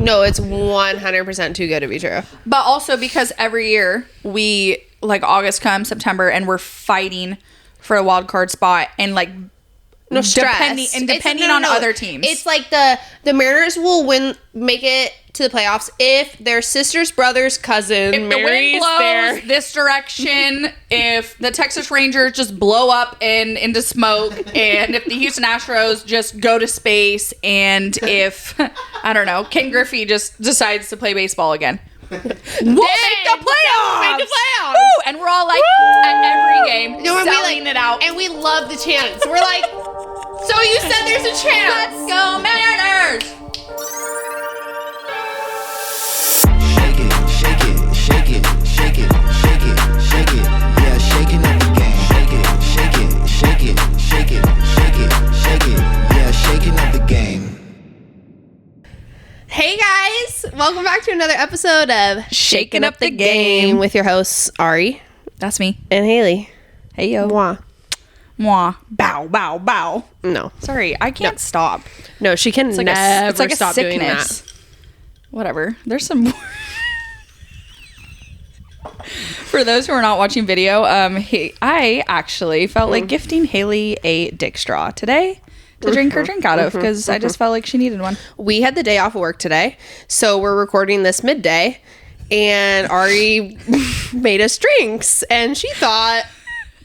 No, it's 100% too good to be true. But also because every year we, like, August comes, September, and we're fighting for a wild card spot, and like no stress. Depending on other teams. It's like the Mariners will make it to the playoffs if their sister's brother's cousin if the wind blows this direction, if the Texas Rangers just blow up into smoke, and if the Houston Astros just go to space, and if, I don't know, Ken Griffey just decides to play baseball again. We'll make the playoffs! Woo! And we're all like, at every game, selling it out. And we love the chants. We're like, so you said there's a chance. Let's go Mariners! Shake it, shake it, shake it, shake it, shake it, shake it. Yeah, shaking up the game. Shake it, shake it, shake it, shake it, shake it, shake it. Yeah, shaking up the game. Hey guys, welcome back to another episode of Shaking Up the Game with your hosts Ari That's me. and Haley. Hey yo. Mwah. Mwah. Bow, bow, bow. No, Sorry, I can't stop. no, she can It's never like a stop doing that. sickness. Whatever. There's some more. For those who are not watching video, I actually felt like gifting Haley a dick straw today to drink her drink out of, because I just felt like she needed one. We had the day off of work today, so we're recording this midday, and Ari made us drinks, and she thought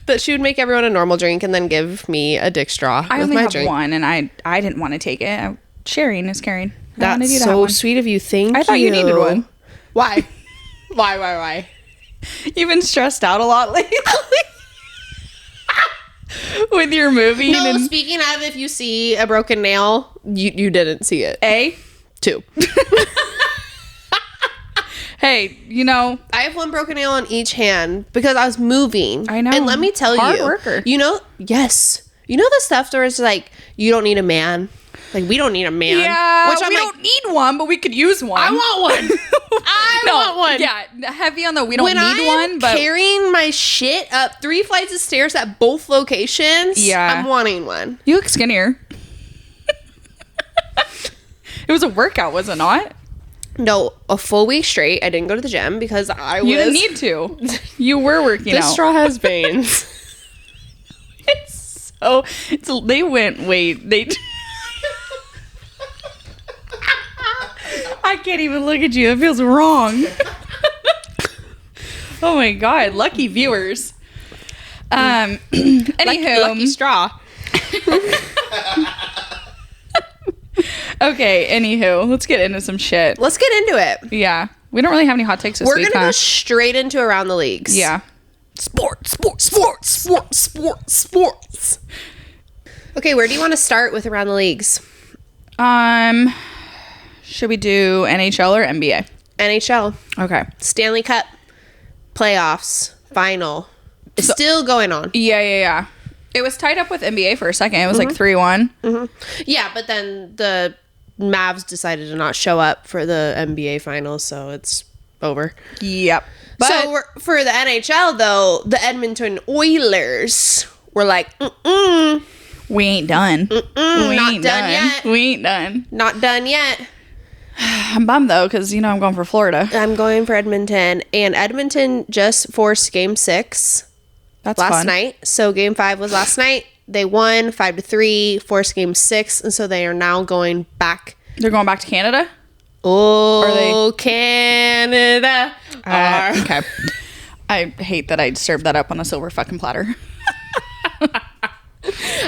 that she would make everyone a normal drink and then give me a dick straw I with only my have drink. one, and I didn't want to take it. Sharing is caring. I wanted That's you to have so one. sweet of you. Thank you. I thought you needed one. Why? Why? You've been stressed out a lot lately with your moving. No, and speaking of, if you see a broken nail, you didn't see it. A. 2. Hey, you know, I have one broken nail on each hand because I was moving. I know. And let me tell Hard you. worker. You know, yes. You know the stuff where it's like, you don't need a man. Like, we don't need a man. yeah, Which I'm we like, don't need one, but we could use one. I want one. I want one. Yeah, heavy on the we don't When need I'm one, but carrying my shit up 3 flights of stairs at both locations, Yeah. I'm wanting one. you look skinnier. It was a workout, was it not? No, a full week straight. I didn't go to the gym because I was. You didn't need to. You were working This out. straw has veins. They went. Wait, they. I can't even look at you. It feels wrong. Oh my god! Lucky viewers. Anywho, Lucky straw. Okay. Anywho, let's get into some shit. Let's get into it. Yeah, we don't really have any hot takes this We're week. gonna go straight into around the leagues. Yeah. Sports. Okay, where do you want to start with around the leagues? Should we do NHL or NBA? NHL, Okay. Stanley Cup, playoffs, final. It's still going on. Yeah. It was tied up with NBA for a second. It was like 3-1. Yeah, but then the Mavs decided to not show up for the NBA finals, so it's over. Yep. But So for the NHL, though, the Edmonton Oilers were like, we ain't done. We not ain't done yet. We ain't done. not done yet. I'm bummed though, because you know I'm going for Florida. I'm going for Edmonton, and Edmonton just forced Game 6 That's last fun. night. So Game 5 was last night. They won 5-3, forced Game 6, and so they are now going back. They're going back to Canada. Oh, Canada. Okay. I hate that I served that up on a silver fucking platter. I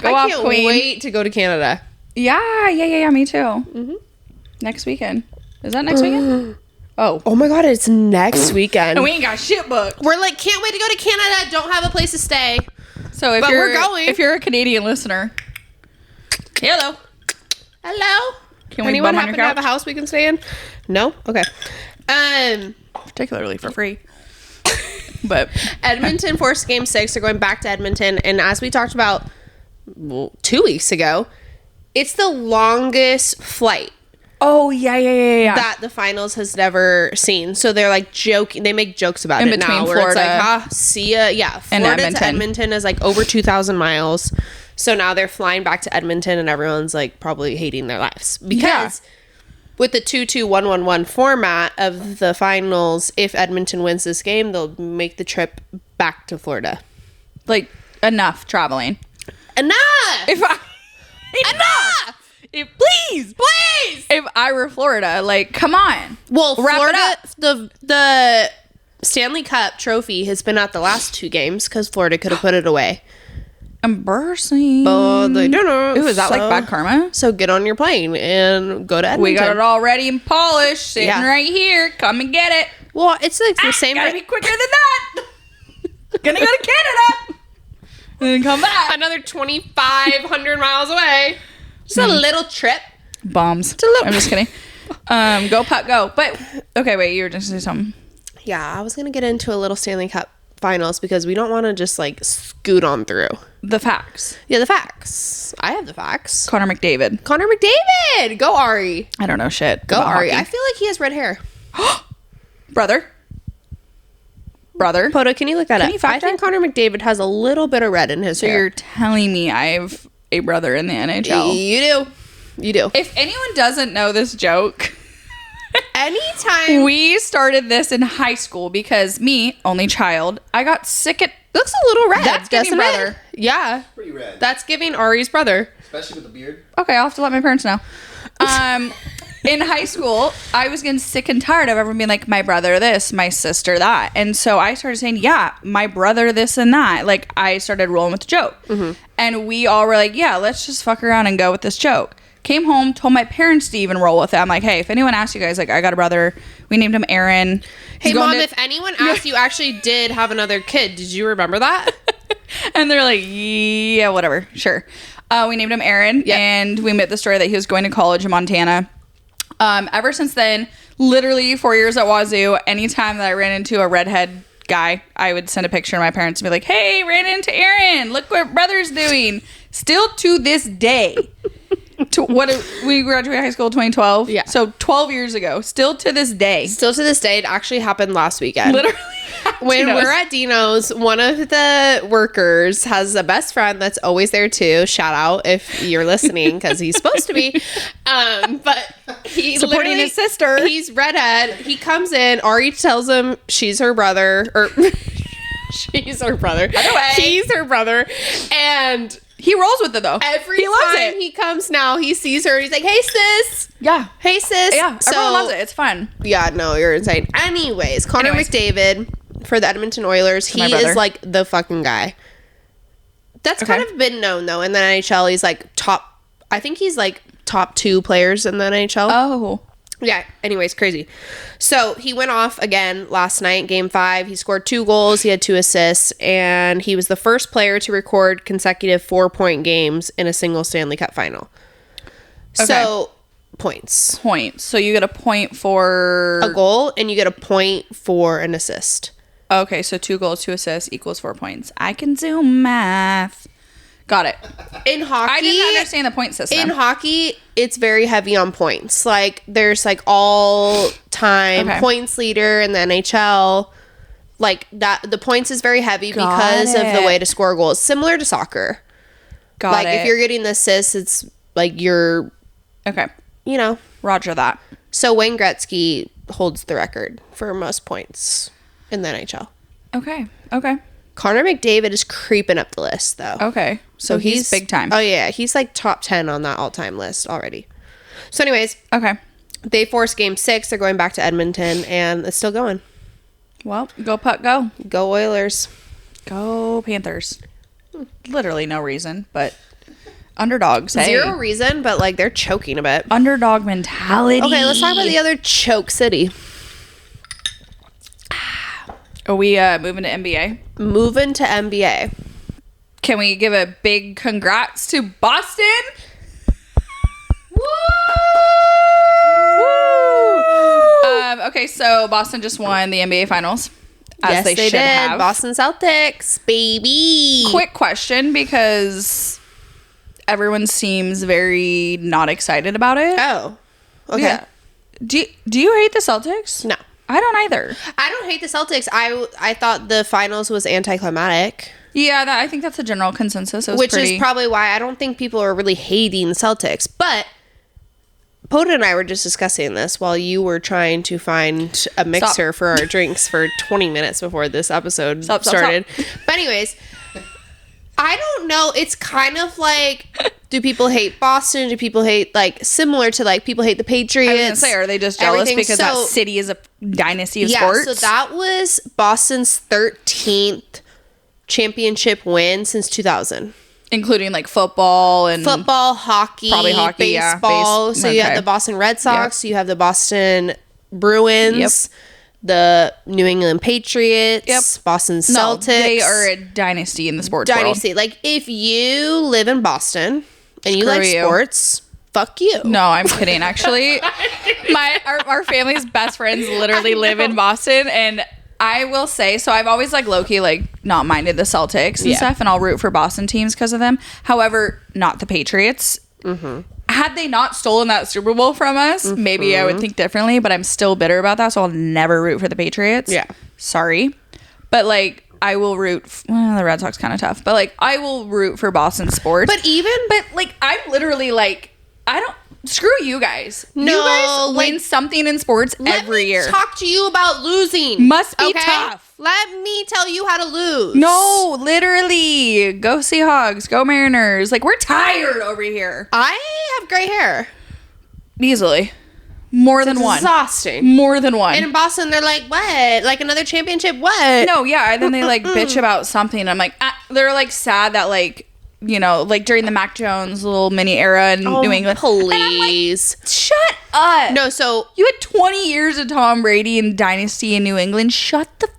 can't wait to go to Canada. Yeah. Me too. Next weekend. Is that next weekend? Oh my God, it's next weekend. And we ain't got shit booked. We're like, can't wait to go to Canada. Don't have a place to stay. So if But you're we're going. if you're a Canadian listener, hello. Hello. Can we Anyone bum on happen your to have a couch? house we can stay in? No? Okay. Particularly for free. But Edmonton forced Game 6. They're going back to Edmonton. And as we talked about 2 weeks ago, it's the longest flight oh yeah. that the finals has never seen. So they're like joking. They make jokes about In it between now. Where it's Florida like, see ya. Yeah. and Florida to Edmonton. Edmonton is like over 2,000 miles. So now they're flying back to Edmonton and everyone's like probably hating their lives because with the 2-2-1-1-1 format of the finals, if Edmonton wins this game, they'll make the trip back to Florida. Like, enough traveling. Enough! Enough! Please! If I were Florida, like, come on. Well, Wrap it Florida, up. the Stanley Cup trophy has been at the last 2 games because Florida could have put it away. Embarrassing. But they didn't. Ooh, is that like bad karma? So get on your plane and go to Edmonton. We got it all ready and polished, sitting Yeah. right here. Come and get it. Well, it's like the same. Gotta be quicker than that. Gonna go to Canada and then come back. Another 2,500 miles away. Just a little trip. Bombs. I'm just kidding. Go Puck, go. But okay, wait, you were just saying something. Yeah, I was gonna get into a little Stanley Cup finals because we don't want to just like scoot on through. The facts. Yeah, the facts. I have the facts. Connor McDavid. Connor McDavid. Go Ari. I don't know shit. Go about Ari. hockey. I feel like he has red hair. Brother. Poto, can you look that Can up? you fact I think check? Connor McDavid has a little bit of red in his So hair. you're telling me I have a brother in the NHL? You do. If anyone doesn't know this joke, Anytime. we started this in high school because me, only child, I got sick at. Looks a little red. That's giving doesn't it? brother. Yeah. Pretty red. That's giving Ari's brother. Especially with the beard. Okay, I'll have to let my parents know. In high school, I was getting sick and tired of everyone being like, my brother this, my sister that. And so I started saying, yeah, my brother this and that. Like, I started rolling with the joke. And we all were like, yeah, let's just fuck around and go with this joke. Came home, told my parents to even roll with it. I'm like, hey, if anyone asks you guys, like, I got a brother. We named him Aaron. Hey, He's going Mom, to- if anyone asked you actually did have another kid, did you remember that? And they're like, yeah, whatever. Sure. We named him Aaron. Yep. And we made the story that he was going to college in Montana. Ever since then, literally 4 years at Wazoo, anytime that I ran into a redhead guy, I would send a picture to my parents and be like, hey, ran into Aaron. Look what brother's doing. Still to this day. We graduated high school in 2012. Yeah. So 12 years ago. Still to this day. Still to this day, it actually happened last weekend. Literally. When Dino's. we're at Dino's, one of the workers has a best friend that's always there too. Shout out if you're listening because he's supposed to be. But he Supporting literally- his sister. He's redhead. He comes in. Ari tells him she's her brother, or she's her brother. Either way. He's her brother, and He rolls with it though. every he loves time it. he comes now, he sees her. He's like, "Hey sis, Yeah. hey sis." Yeah. Everyone loves it. It's fun. Yeah, no, you're insane. Anyways, Connor McDavid for the Edmonton Oilers. He my brother. is like the fucking guy. That's Okay. kind of been known though in the NHL. He's like top. I think he's like top 2 players in the NHL. Oh. Yeah. Anyways, crazy. So he went off again last night, Game 5. He scored 2 goals. He had 2 assists, and he was the first player to record consecutive 4-point games in a single Stanley Cup final. Okay. So points. Points. So you get a point for A goal, and you get a point for an assist. Okay, so 2 goals, 2 assists equals 4 points. I can do math. Got it. In hockey, I didn't understand the point system. in hockey, it's very heavy on points. Like there's like all time Okay. points leader in the NHL. Like that, the points is very heavy Got because of the it. way to score goals. Similar to soccer. Got Like it. if you're getting the assists, it's like you're, Okay. you know. Roger that. So Wayne Gretzky holds the record for most points in the NHL. Okay. Okay. Connor McDavid is creeping up the list though. Okay. So he's big time. Oh yeah, he's like top 10 on that all-time list already. So anyways, Okay. they forced Game 6. They're going back to Edmonton, and it's still going. Well, go Puck, go. Go Oilers. Go Panthers. Literally no reason, but underdogs. Hey. 0 reason, but like they're choking a bit. Underdog mentality. Okay, let's talk about the other choke city. Are we moving to NBA? Moving to NBA. Can we give a big congrats to Boston? Okay, so Boston just won the NBA Finals, as Yes, they they should did. have. Boston Celtics, baby. Quick question, because everyone seems very not excited about it. Oh, okay. Yeah. Do you hate the Celtics? No, I don't either. I don't hate the Celtics. I thought the finals was anticlimactic, Yeah, I think that's a general consensus. It was which pretty, is probably why I don't think people are really hating the Celtics. But Poda and I were just discussing this while you were trying to find a mixer for our drinks for 20 minutes before this episode started. But anyways, I don't know. It's kind of like, do people hate Boston? Do people hate, like, similar to, like, people hate the Patriots? I was gonna say, are they just jealous because that city is a dynasty of sports? So that was Boston's 13th championship win since 2000. Including, like, football, hockey, probably hockey, baseball. Yeah. So you have the Boston Red Sox, you have the Boston Bruins, the New England Patriots, Boston Celtics. No, they are a dynasty in the sports world. Like, if you live in Boston and you like sports, fuck you. No, I'm kidding. Actually, our family's best friends literally live in Boston, and I will say, so I've always, like, low-key, like, not minded the Celtics and stuff, and I'll root for Boston teams because of them. However, not the Patriots. Had they not stolen that Super Bowl from us, maybe I would think differently, but I'm still bitter about that, so I'll never root for the Patriots. Yeah. Sorry. But, like, I will root... well, the Red Sox kind of tough, but, like, I will root for Boston sports. But, like, I'm literally, like, I don't... Screw you guys. No, you guys win something in sports every year. Let me talk to you about losing. Must be tough. Let me tell you how to lose. No, literally. Go Seahawks. Go Mariners. Like, we're tired over here. I have gray hair. Easily. More than one. Exhausting. More than one. And in Boston, they're like, what? Like, another championship? What? No, yeah. And then they, like, bitch about something. I'm like, they're, like, sad that, like, you know, like, during the Mac Jones little mini era in New England. Please. Like, shut up. No, so... you had 20 years of Tom Brady and dynasty in New England. Shut the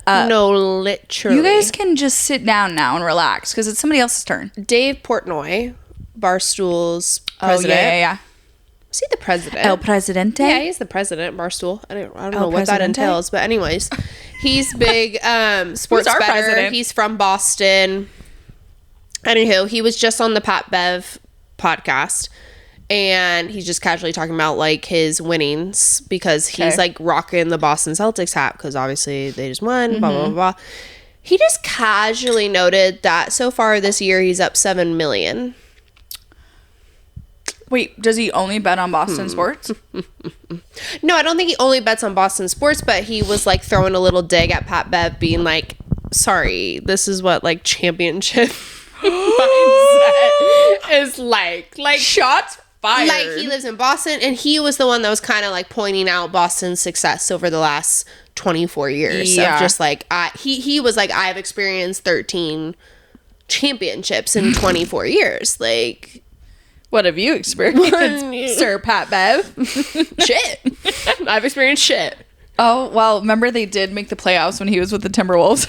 up. No, literally. You guys can just sit down now and relax because it's somebody else's turn. Dave Portnoy, Barstool's president. Yeah. Was he the president? El Presidente? Yeah, he's the president, Barstool. I don't know what that entails, but anyways, he's big sports our bettor. president? He's from Boston. Anywho, he was just on the Pat Bev podcast, and he's just casually talking about, like, his winnings because he's like rocking the Boston Celtics hat because obviously they just won, blah, blah, blah, blah. He just casually noted that so far this year he's up $7 million. Wait, does he only bet on Boston sports? No, I don't think he only bets on Boston sports, but he was, like, throwing a little dig at Pat Bev, being like, sorry, this is what, like, championship mindset is like. Like, shots fired. Like, he lives in Boston, and he was the one that was kind of, like, pointing out Boston's success over the last 24 years. Yeah. Of just, like, he was like, I've experienced 13 championships in 24 years. Like... what have you experienced, Sir Pat Bev? Shit. I've experienced shit. Oh, well, remember they did make the playoffs when he was with the Timberwolves?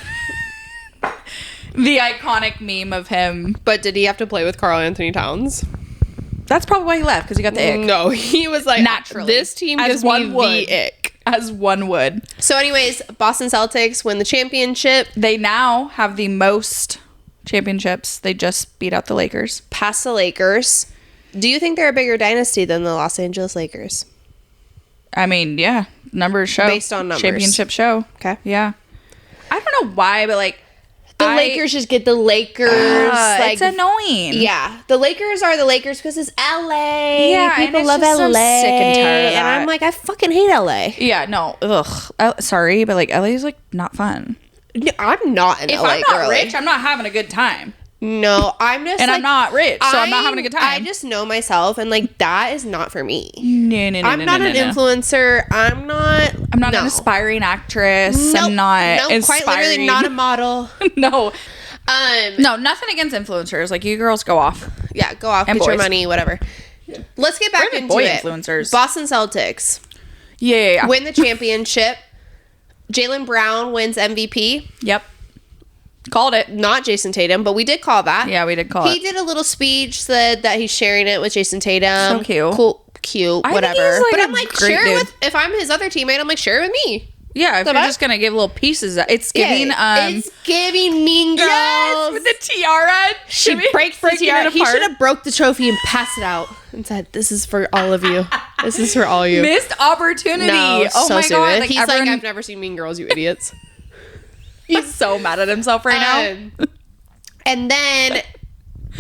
The iconic meme of him. But did he have to play with Karl Anthony Towns? That's probably why he left, because he got the ick. No, he was like, naturally. This team gives me the ick. As one would. So anyways, Boston Celtics win the championship. They now have the most championships. They just beat out the Lakers. Past the Lakers. Do you think they're a bigger dynasty than the Los Angeles Lakers? I mean, yeah. Numbers show. Based on numbers. Championship show. Okay. Yeah. I don't know why, but, like, the Lakers just get the Lakers. Like, it's annoying. Yeah. The Lakers are the Lakers because it's LA. Yeah. People and love just, LA. I'm sick and tired of that. And I'm like, I fucking hate LA. Yeah, no. Ugh. Sorry, but, like, LA is, like, not fun. No, I'm not an If LA I'm not girly. rich, I'm not having a good time. No, I'm just And like, I'm not rich, so I'm not having a good time. I just know myself, and, like, that is not for me. No. I'm not an influencer. I'm not an aspiring actress. Nope. I'm not Nope, quite literally not a model. No. No, nothing against influencers. Like, you girls go off. Yeah, go off, And get your boys. money, whatever. Let's get back We're the into boy it. influencers. Boston Celtics Yeah. win the championship. Jaylen Brown wins MVP. Yep. Called it. Not Jason Tatum, but we did call that. Yeah, we did call He it. did a little speech, said that he's sharing it with Jason Tatum. So cute. Cool, cute, I think whatever. he's, like, but a I'm like, great share it dude. with, if I'm his other teammate, I'm like, share it with me. Yeah, if The you're best? just gonna give little pieces, it's giving. it's giving Mean Girls. Yes, with the tiara. She breaks the tiara. He should have broke the trophy and passed it out and said, "This is for all of you. This is for all you." Missed opportunity. No, Oh so my stupid. god! Like, He's everyone, like, "I've never seen Mean Girls, you idiots." he's so mad at himself right now. And then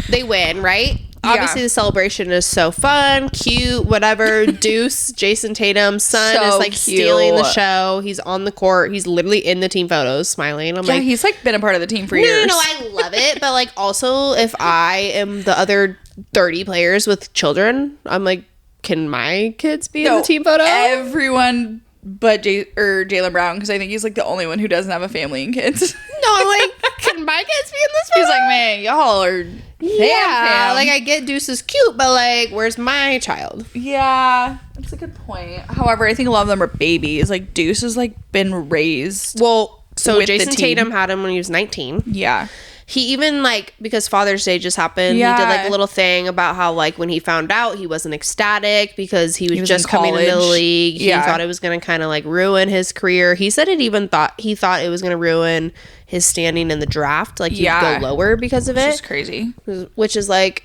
they win, right? obviously Yeah. the celebration is so fun, cute, whatever. Deuce, Jason Tatum's son, So is like stealing the cute. show. He's on the court. He's literally in the team photos, smiling. I'm Yeah, like, he's like been a part of the team for no, years. I love it. But like, also, if I am the other 30 players with children, I'm like, can my kids be in the team photo? Everyone but Jaylen Brown, because I think he's like the only one who doesn't have a family and kids. No, I'm like, can my kids be in this photo? He's like, man, y'all are yeah, fam. like I get Deuce is cute, but like, where's my child? Yeah, that's a good point. However, I think a lot of them are babies. Like Deuce has like been raised. Well, so With the Jason team. Tatum had him when he was 19. Yeah. He even like, because Father's Day just happened, he did like Yeah. a little thing about how like when he found out, he wasn't ecstatic because he was just in coming into the college. league. He Yeah. thought it was going to kind of like ruin his career. He said he thought it was going to ruin his standing in the draft. Like he'd Yeah. go lower because of It's it, crazy. which is like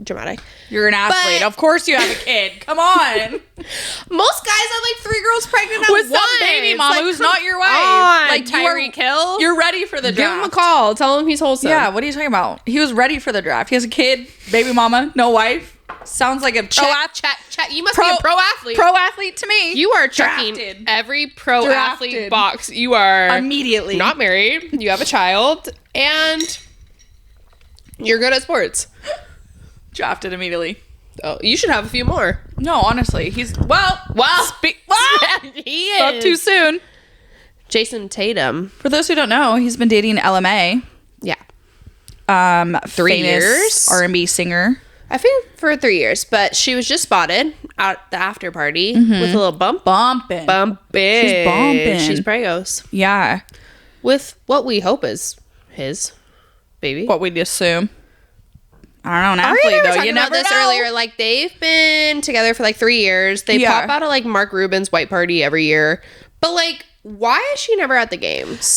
dramatic. You're an athlete. But- Of course you have a kid. Come on. Most guys have like 3 girls pregnant at With once. some baby mama Like, who's come not your wife. on, Like Tyreek Hill. You're ready for the Give draft. him a call. Tell him he's wholesome. Yeah, what are you talking about? He was ready for the draft. He has a kid, baby mama, no wife. Sounds like a Check. You must be a pro athlete. Pro athlete to me. You are checking Drafted. every pro Drafted. athlete box. You are Immediately. not married. You have a child, and you're good at sports. drafted immediately. Oh, you should have a few more. No, honestly, he's well. He is Up too soon. Jason Tatum. For those who don't know, he's been dating LMA, Yeah, 3 years? famous R&B singer. I think for 3 years, but she was just spotted at the after party with a little Bumping. bumping. She's bumping. She's pregos Yeah. with what we hope is his baby. What we'd assume. I don't know, an Ari and I athlete were though. talking You about never this know. earlier. Like they've been together for like 3 years. They Yeah. pop out of like Mark Rubin's white party every year. But like, why is she never at the games?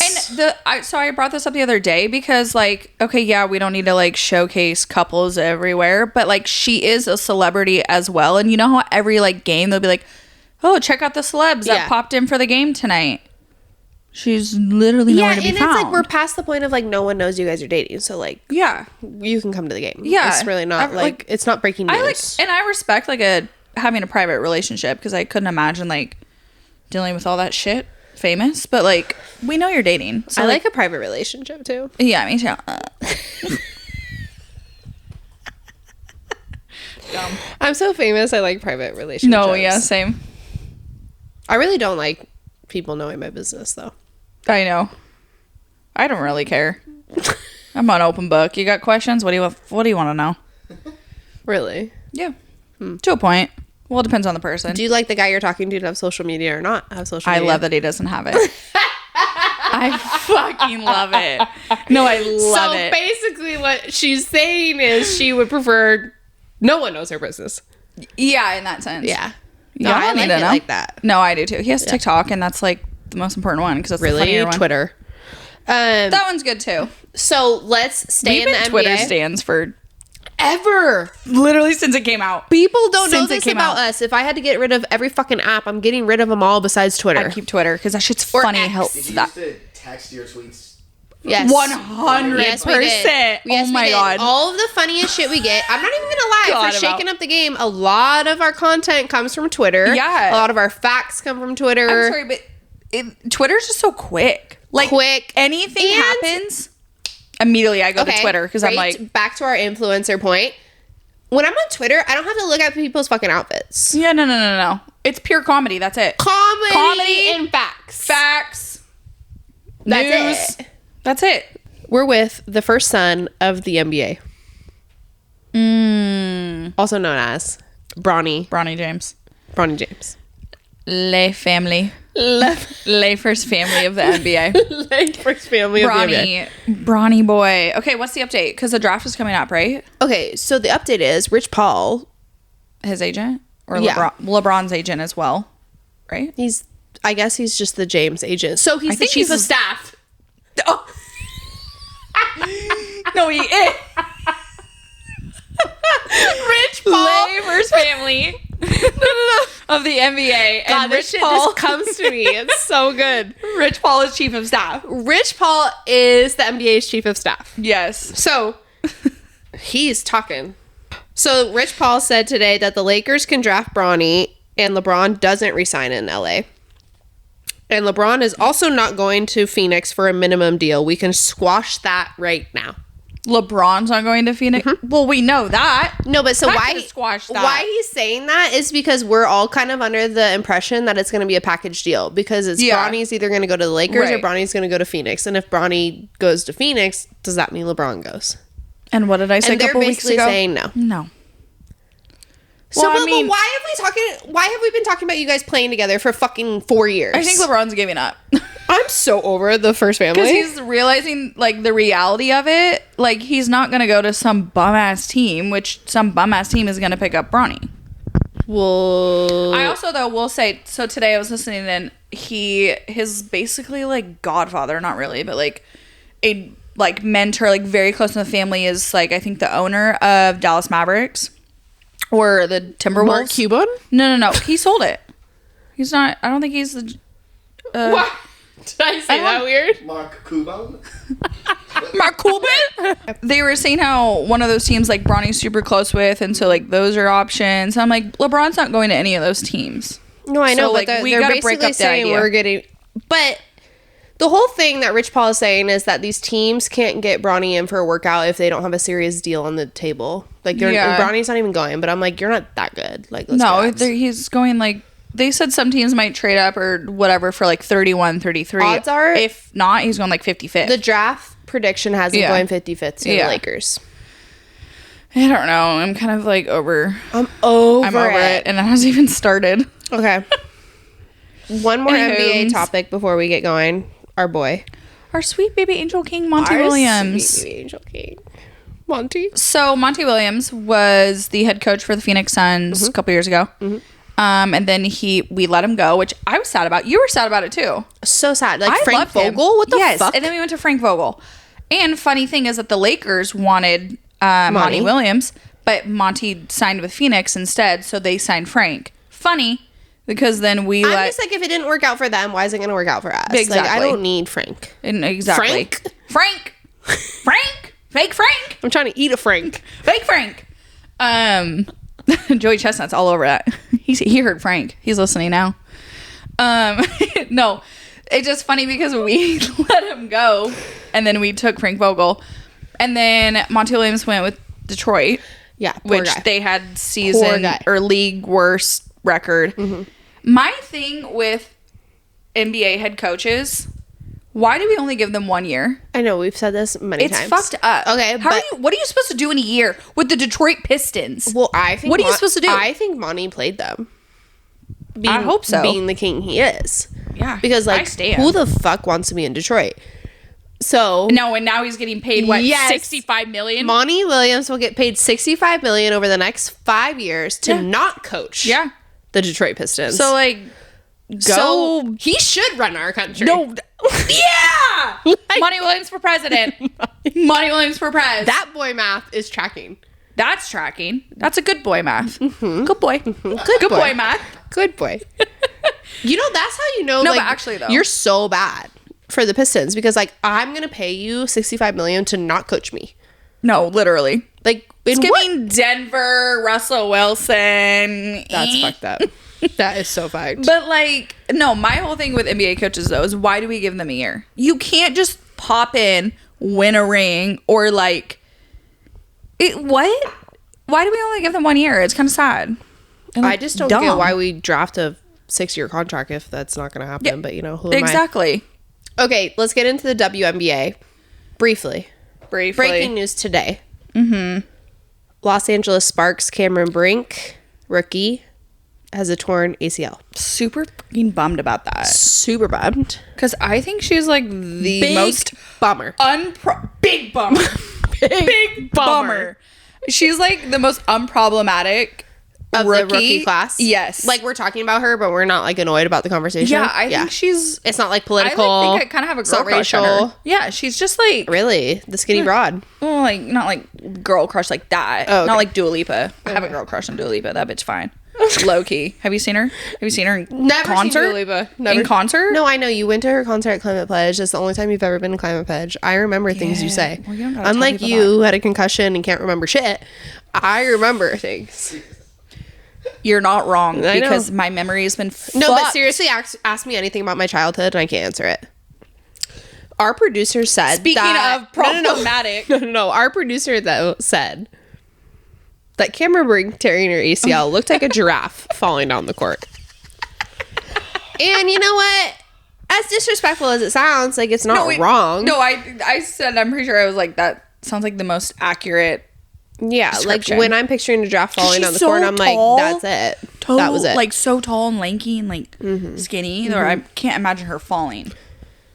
And so I brought this up the other day because like, okay, yeah, we don't need to like showcase couples everywhere, but like she is a celebrity as well. And you know how every like game they'll be like, oh, check out the celebs Yeah. that popped in for the game tonight. She's literally nowhere yeah, to be and found. it's like we're past the point of like no one knows you guys are dating. So like yeah. you can come to the game. Yeah. It's really not I- like it's not breaking news. I like, and I respect like having a private relationship because I couldn't imagine like dealing with all that shit famous, but like we know you're dating. So I like a private relationship too. yeah, me too. Dumb. I'm so famous. I like private relationships. No, yeah, same. I really don't like people knowing my business though. I know. I don't really care. I'm an open book. You got questions? What do you want to know? Really? Yeah. To a point. Well, it depends on the person. Do you like the guy you're talking to have social media or not have social I media? love that he doesn't have it. I fucking love it. No, I love So it. basically what she's saying is she would prefer no one knows her business. Yeah, in that sense. Yeah. Yeah, No, I I don't like need to it know. like that. No, I do too. He has TikTok, and that's like the most important one because it's the Really? funnier one. Twitter. That one's good too. So let's stay We've in been the Twitter NBA. stands for Ever. literally since it came out. People don't know Since it this came about out. us. If I had to get rid of every fucking app, I'm getting rid of them all besides Twitter. I keep Twitter because that shit's Or funny. X. Help Did you that. used to text your tweets? Yes. 100%. Yes, we did. Yes, Oh we my did. god. All of the funniest shit we get. I'm not even gonna lie. God, For shaking up the game, a lot of our content comes from Twitter. Yeah. A lot of our facts come from Twitter. I'm sorry, but Twitter's just so quick. Like Quick. anything And- happens, immediately I go to Twitter because I'm right, like, back to our influencer point. When I'm on Twitter, I don't have to look at people's fucking outfits. yeah, no. It's pure comedy. That's it. Comedy and facts. Facts. That's News. it. That's it. We're with the first son of the NBA, also known as Bronny James. James. Le family. Le first family of the NBA. First family of the NBA. Bronny boy. Okay, what's the update? Because the draft is coming up, right? Okay, so the update is Rich Paul. His agent? Or Yeah. LeBron's agent as well, right? I guess he's just the James agent. So he's I the think chief he's of the- staff. Oh. No, he is. Rich Paul. First family of the NBA. God, And this Rich shit Paul. just comes to me. It's so good. Rich Paul is chief of staff. Rich Paul is the NBA's chief of staff. Yes. So He's talking. So Rich Paul said today that the Lakers can draft Bronny and LeBron doesn't resign in LA. And LeBron is also not going to Phoenix for a minimum deal. We can squash that right now. LeBron's not going to Phoenix? Mm-hmm. Well, we know that. No, but so why he's saying that is because we're all kind of under the impression that it's going to be a package deal because it's Bronny's either going to go to the Lakers or Bronny's going to go to Phoenix. And if Bronny goes to Phoenix, does that mean LeBron goes? And what did I say a couple weeks ago? They're basically saying no. No. So, well, but why have we been talking about you guys playing together for fucking 4 years? I think LeBron's giving up. I'm so over the first family. Because he's realizing, like, the reality of it. Like, he's not going to go to some bum-ass team, which some bum-ass team is going to pick up Bronny. Well... I also, though, will say, so today I was listening and his basically, like, godfather, not really, but, like, a, like, mentor, like, very close to the family is, like, I think the owner of Dallas Mavericks. Or the Timberwolves. Mark Cuban? No. He sold it. He's not... I don't think he's the... What? Did I say that weird? Mark Cuban? Mark Cuban? They were saying how one of those teams, like, Bronny's super close with, and so, like, those are options. I'm like, LeBron's not going to any of those teams. No, I know, so, but like, we they're gotta basically break up saying the idea. we're getting... But... The whole thing that Rich Paul is saying is that these teams can't get Bronny in for a workout if they don't have a serious deal on the table. Like, Bronny's not even going, but I'm like, you're not that good. Like, he's going, like, they said some teams might trade up or whatever for, like, 31, 33. Odds are... If not, he's going, like, 55th. The draft prediction has him going 55th to the Lakers. I don't know. I'm kind of, like, over... I'm over it. And it hasn't even started. Okay. One more NBA topic before we get going. Our boy. Our sweet baby angel king, Monty Williams. Sweet baby angel king. Monty. So Monty Williams was the head coach for the Phoenix Suns a couple years ago. Mm-hmm. And then we let him go, which I was sad about. You were sad about it too. So sad. Like I Frank Vogel? What the fuck? And then we went to Frank Vogel. And funny thing is that the Lakers wanted Monty Williams, but Monty signed with Phoenix instead, so they signed Frank. Funny. Because then I'm just like, if it didn't work out for them, why is it going to work out for us? Exactly. Like, I don't need Frank. Exactly. Frank. Fake Frank. I'm trying to eat a Frank. Fake Frank. Joey Chestnut's all over that. He heard Frank. He's listening now. No, it's just funny because we let him go, and then we took Frank Vogel, and then Monty Williams went with Detroit. Yeah, which they had season or league worst record. Mm-hmm. My thing with NBA head coaches, why do we only give them 1 year? I know, we've said this many times. It's fucked up. Okay, what are you supposed to do in a year with the Detroit Pistons? Well, I think... What are you supposed to do? I think Monty played them. I hope so. Being the king he is. Yeah. Because, like, who the fuck wants to be in Detroit? So... No, and now he's getting paid, what, $65 million? Monty Williams will get paid $65 million over the next 5 years to not coach the Detroit Pistons. So, like... So he should run our country. No. Yeah! Monty Williams for president. Monty Williams for pres. That boy math is tracking. That's tracking. That's a good boy math. Mm-hmm. Good boy. Mm-hmm. Good boy math. Good boy. You know, that's how you know, no, like, but actually, though, you're so bad for the Pistons because, like, I'm going to pay you $65 million to not coach me. No, literally. Like, it's giving Denver, Russell Wilson. That's fucked up. That is so fucked. But, like, no, my whole thing with NBA coaches, though, is why do we give them a year? You can't just pop in, win a ring, or, like, what? Why do we only give them 1 year? It's kind of sad. And, like, I just don't get why we draft a 6-year contract if that's not going to happen. Yeah, but, you know, who am exactly. I? Okay, let's get into the WNBA. Briefly. Breaking news today. Mm-hmm. Los Angeles Sparks Cameron Brink, rookie, has a torn ACL. Super fucking bummed about that. Super bummed. Because I think she's like the most bummer. Big bummer. Big bummer. She's like the most unproblematic of the rookie class. Yes. Like, we're talking about her, but we're not, like, annoyed about the conversation. Yeah, I think she's... It's not, like, political. I think I kind of have a girl crush on her. Yeah, she's just, like... Really? The skinny broad? Well, like, not, like, girl crush like that. Oh, okay. Not like Dua Lipa. I have a girl crush on Dua Lipa. That bitch fine. Low key. Have you seen her? Have you seen her in Never concert? seen Dua Lipa. Never. In concert? No, I know you went to her concert at Climate Pledge. That's the only time you've ever been to Climate Pledge. I remember things you say. Well, you don't gotta tell Unlike people you, who had a concussion and can't remember shit, I remember things. You're not wrong I know. because my memory has been No, but fucked. seriously, ask me anything about my childhood and I can't answer it. Our producer said Speaking that, of problematic. No. Our producer, though, said that Cameron Brink tearing her ACL looked like a giraffe falling down the court. And you know what? As disrespectful as it sounds, like, it's not wrong. No, I said, I'm pretty sure I was like, that sounds like the most accurate. Yeah, like description. when I'm picturing a giraffe falling She's down the so court, I'm tall. like, that's it. That was it. Like so tall and lanky and like skinny. Or I can't imagine her falling.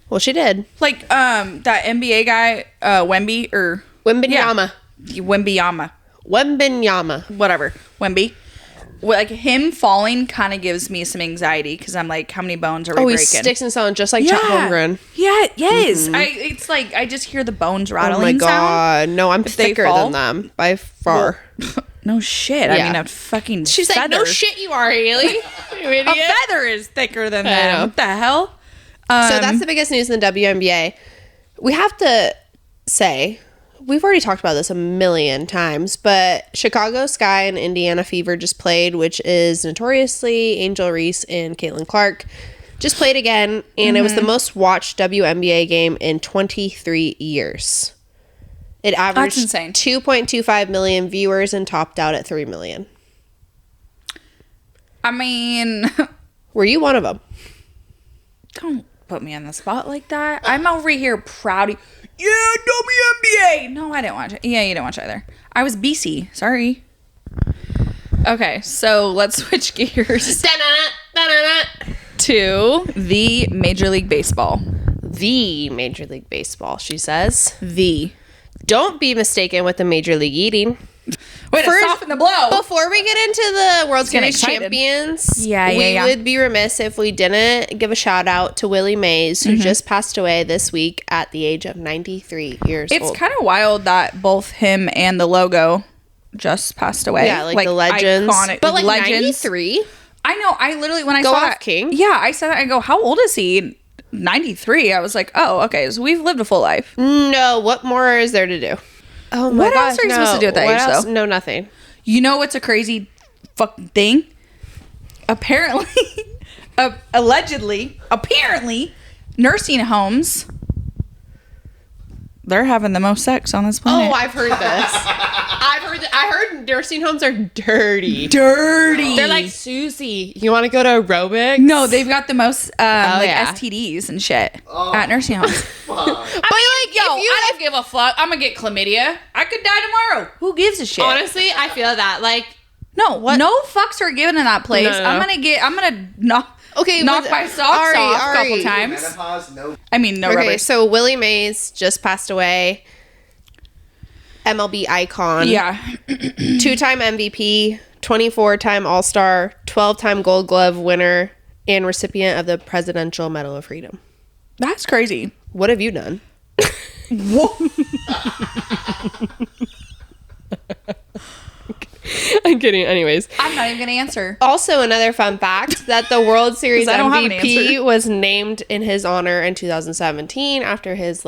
Well, she did. Like that NBA guy, Wemby or Wembenyama. Wembenyama, whatever, Wemby. Like him falling kind of gives me some anxiety because I'm like, how many bones are we Oh, he breaking? sticks and stones just like Chet Holmgren. Yeah, yes. It's like I just hear the bones rattling. Oh my sound. god, no, I'm they thicker fall? than them by far. No shit. I Yeah. mean, a fucking She's like, feather. no shit, you are, Haley. You A idiot. feather is thicker than I them. know. What the hell? So that's the biggest news in the WNBA. We have to say, we've already talked about this a million times, but Chicago Sky and Indiana Fever just played, which is notoriously Angel Reese and Caitlin Clark. Just played again, and it was the most watched WNBA game in 23 years. It averaged That's insane. 2.25 million viewers and topped out at 3 million. I mean, Were you one of them? don't put me on the spot like that. I'm over here proud of yeah, WNBA. No, I didn't watch it. Yeah, you didn't watch it either. I was BC. Sorry. Okay, so let's switch gears to the Major League Baseball. The Major League Baseball, she says. The. Don't be mistaken with the Major League Eating. Wait, to soften the blow. Before we get into the World getting Series excited. champions, Yeah, we yeah. would be remiss if we didn't give a shout out to Willie Mays, who just passed away this week at the age of 93 years It's old. kind of wild that both him and the logo just passed away. Yeah, like the legends. Iconic, But like legends. 93? I know. I literally, when I Go saw off, that, King. Yeah, I said that. I go, how old is he? 93. I was like, oh, okay. So we've lived a full life. No, what more is there to do? Oh my What gosh, else are you supposed to no. do at that What age, else? though? No, nothing. You know what's a crazy fucking thing? Apparently, apparently, nursing homes, they're having the most sex on this planet. Oh, I've heard this. I heard nursing homes are dirty. dirty. They're like, Susie, you want to go to aerobics? no, they've got the most yeah. STDs and shit at nursing homes. But like, Yo, I don't give a fuck. I'm gonna get chlamydia. I could die tomorrow. Who gives a shit? honestly, I feel that. Like, no, no fucks are given in that place. No. I'm gonna knock with- my socks Ari, off a Ari. couple times. Menopause, no. I mean, no okay, rubber. so Willie Mays just passed away. MLB icon. Yeah. 2-time MVP, 24-time All-Star, 12-time Gold Glove winner, and recipient of the Presidential Medal of Freedom. That's crazy. What have you done? I'm kidding. Anyways. I'm not even gonna answer. Also, another fun fact that the World Series 'Cause I don't have an MVP answer. was named in his honor in 2017 after his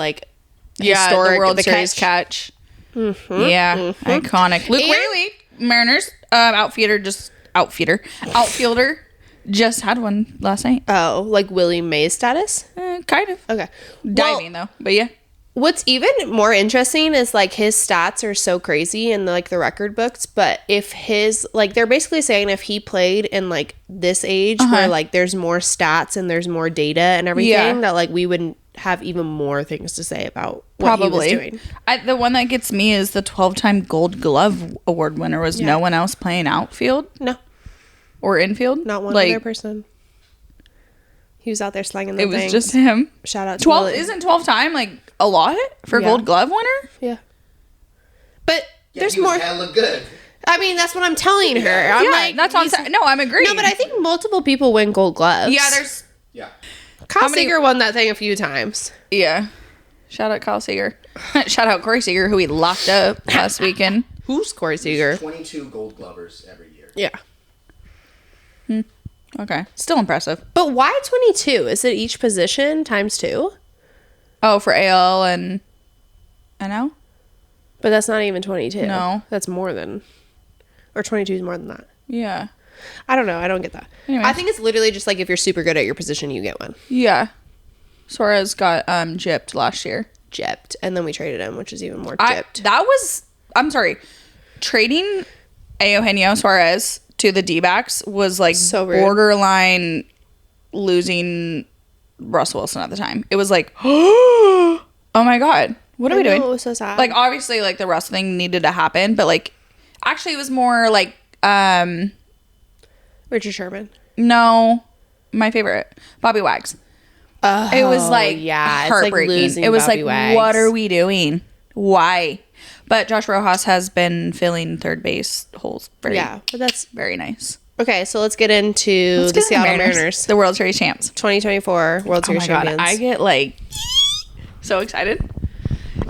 historic the World Series catch. Yeah, iconic. Luke And- Whaley, Mariners outfielder, just had one last night. Oh, like Willie Mays status? Kind of Okay. diving though, but yeah. What's even more interesting is like his stats are so crazy in like the record books, but if his like they're basically saying if he played in like this age where like there's more stats and there's more data and everything Yeah. that like we would have even more things to say about what he was doing. The one that gets me is the 12-time Gold Glove Award winner was no one else playing outfield No, or infield. not one other person. He was out there slanging the It was things. just him. Shout out to 12 Willie. isn't 12 time like a lot for Yeah. Gold Glove winner? Yeah. But Yeah, there's he was more. hella good. I mean, that's what I'm telling her. I'm yeah, like, that's what I'm he's- saying. No, I'm agreeing. No, but I think multiple people win gold gloves. yeah, there's Yeah. Kyle many- Seager won that thing a few times. yeah. Shout out Kyle Seager. Shout out Corey Seager, who he locked up last weekend. Who's Corey Seager? 22 gold glovers every year. Yeah. Okay. Still impressive. But why 22? Is it each position times 2? Oh, for AL and NL? But that's not even 22. No. That's more than... Or 22 is more than that. Yeah. I don't know. I don't get that. Anyways. I think it's literally just like if you're super good at your position, you get one. Yeah. Suarez got gypped last year. Gypped. And then we traded him, which is even more gypped. I'm sorry. Trading Eugenio Suarez to the D-backs was like So rude. borderline losing Russell Wilson at the time. It was like, oh my God, what are we doing? It was so sad. Like, obviously, like the Russell thing needed to happen, but like, actually, it was more like, Richard Sherman. no, my favorite, Bobby Wags. Oh, It was like yeah, heartbreaking. It's like losing it was Bobby like, Wags. what are we doing? Why? But Josh Rojas has been filling third base holes. Yeah, but that's... Very nice. Okay, so let's get into Let's the get to Seattle Mariners. the World Series champs. 2024 World Oh my Series God, champions. I get like so excited.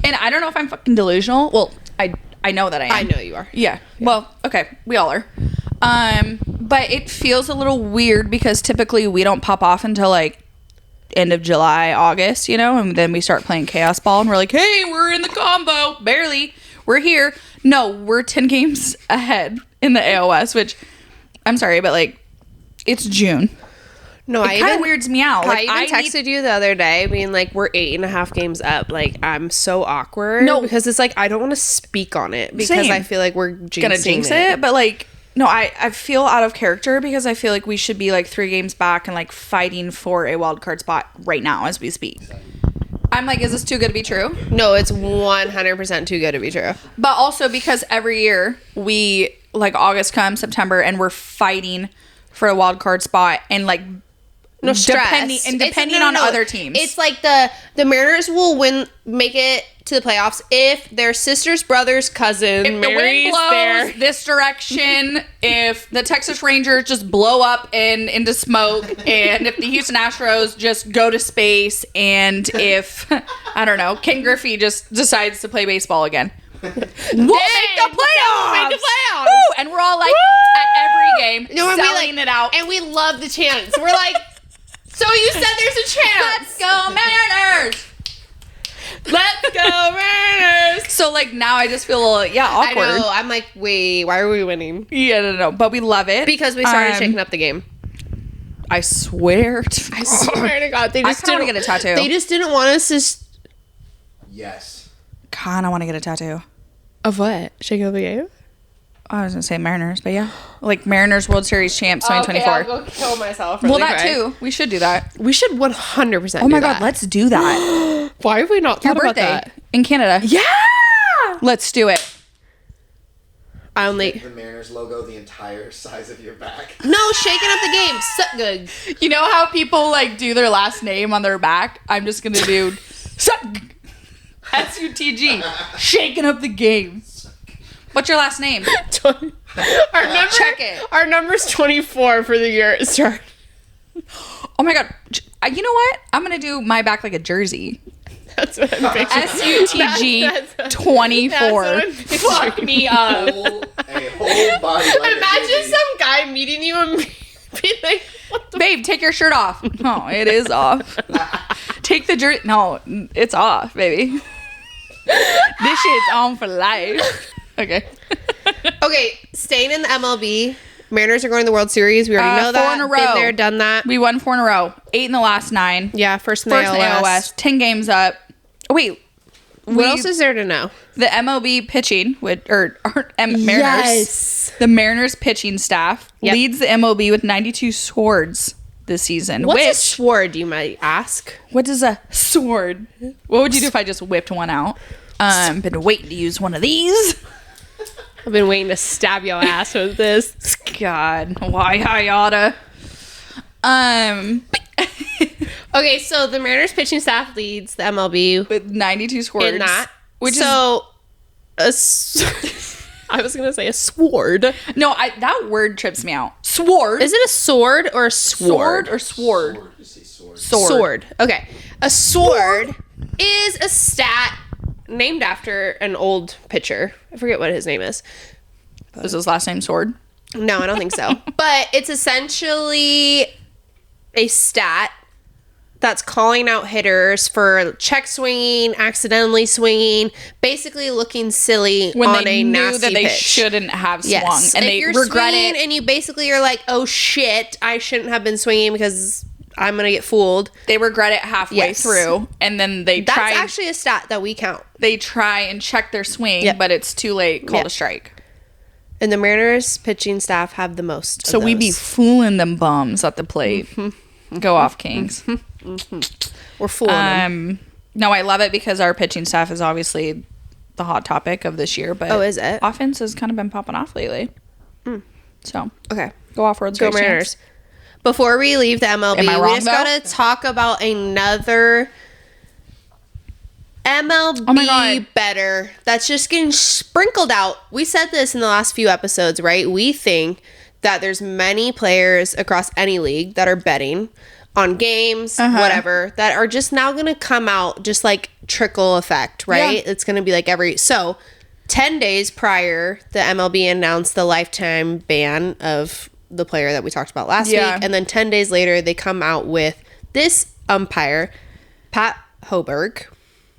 And I don't know if I'm fucking delusional. Well, I know that I am. I know you are. Yeah. Well, okay, we all are. But it feels a little weird because typically we don't pop off until like end of July, August, and then we start playing chaos ball and we're like, hey, we're in the combo. Barely. We're here. No, we're 10 games ahead in the AOS, which I'm sorry, but like it's June. No, It kind of weirds me out. I Like even texted you the other day being like, we're 8.5 games up. Like, I'm so awkward. No. Because it's like, I don't want to speak on it because Same. I feel like we're jinxing gonna jinx it, but like no, I feel out of character because I feel like we should be like 3 games back and like fighting for a wild card spot right now as we speak. I'm like, is this too good to be true? No, it's 100% too good to be true. But also because every year we like August comes September and we're fighting for a wild card spot and like No stress. depending on other teams. It's like the Mariners will make it to the playoffs if their sister's brother's cousin if the wind marries blows their... this direction, if the Texas Rangers just blow up and into smoke, and if the Houston Astros just go to space, and if I don't know, Ken Griffey just decides to play baseball again, we'll make the playoffs. Make the playoffs. Woo! And we're all like at every game No, and we selling like it out. and we love the chants. We're like, so you said there's a chance. Let's go Mariners! Let's go Mariners. So like now I just feel a little awkward. I know. I'm like, wait, why are we winning? Yeah, no, but we love it Because we started shaking up the game. I swear to I swear to God, they I just kinda wanna didn't get a tattoo. They just didn't want us to. Yes. God, I want to get a tattoo. Of what? Shaking up the game? I was gonna say Mariners, but yeah, like Mariners World Series champs 2024. Okay, I'll go kill myself. Well, that too. We should do that. We should 100%. Oh my God, let's do that. Why have we not Your thought about birthday that? in Canada. Yeah. Let's do it. I only The Mariners logo the entire size of your back. no shaking up the game. So good. You know how people like do their last name on their back? I'm just gonna do SUTG. Shaking up the game. What's your last name? Our number. Check it. Our number's 24 for the year it started. Oh my God. You know what? I'm gonna do my back like a jersey. That's what I'm picturing. SUTG 24. Fuck me up. A whole body. Like Imagine some guy meeting you and being like, what the Babe, take your shirt off. No, it is off. Take the jersey. No, it's off, baby. This shit's on for life. Okay. Okay, staying in the MLB. Mariners are going to the World Series. We already know 4 that. in a row. Been there, done that. We won 4 in a row. 8 in the last 9. Yeah, first in the First in the ALS. AOS. 10 games up. Oh, wait. What else is there to know? The MLB pitching Mariners. Yes. The Mariners pitching staff Yep. leads the MLB with 92 swords this season. What's a which sword, you might ask? what is a sword? What would you do if I just whipped one out? Been waiting to use one of these. I've been waiting to stab your ass with this. God, why I oughta. Okay, so the Mariners pitching staff leads the MLB With 92 swords. in that. Which so, I was going to say a sword. is... No, that word trips me out. Sword? Is it a sword or a sword? sword or sword? Sword. You say sword. Sword. Okay. A sword is a stat named after an old pitcher. I forget what his name is. Is his last name Sword? No, I don't think so. But it's essentially a stat that's calling out hitters for check swinging, accidentally swinging, basically looking silly When on they a knew nasty that they pitch. shouldn't have swung. Yes. And if they you're regret swinging it. and you basically are like, oh shit, I shouldn't have been swinging because I'm going to get fooled. They regret it halfway Yes. through. And then they That's try. actually a stat that we count. They try and check their swing, Yep. but it's too late. Call Yep. a strike. And the Mariners pitching staff have the most. So of we be those. fooling them bums at the plate. Go off, Kings. We're fooling them. No, I love it because our pitching staff is obviously the hot topic of this year. But Oh, is it? offense has kind of been popping off lately. So Okay. go off, world's Go greatest Mariners. chance. Before we leave the MLB, Am I we wrong, just though? gotta talk about another MLB Oh my God. better that's just getting sprinkled out. We said this in the last few episodes, right? We think that there's many players across any league that are betting on games, whatever, that are just now gonna come out just like trickle effect, right? Yeah. It's gonna be like 10 days prior, the MLB announced the lifetime ban of the player that we talked about last week. And then 10 days later, they come out with this umpire, Pat Hoberg.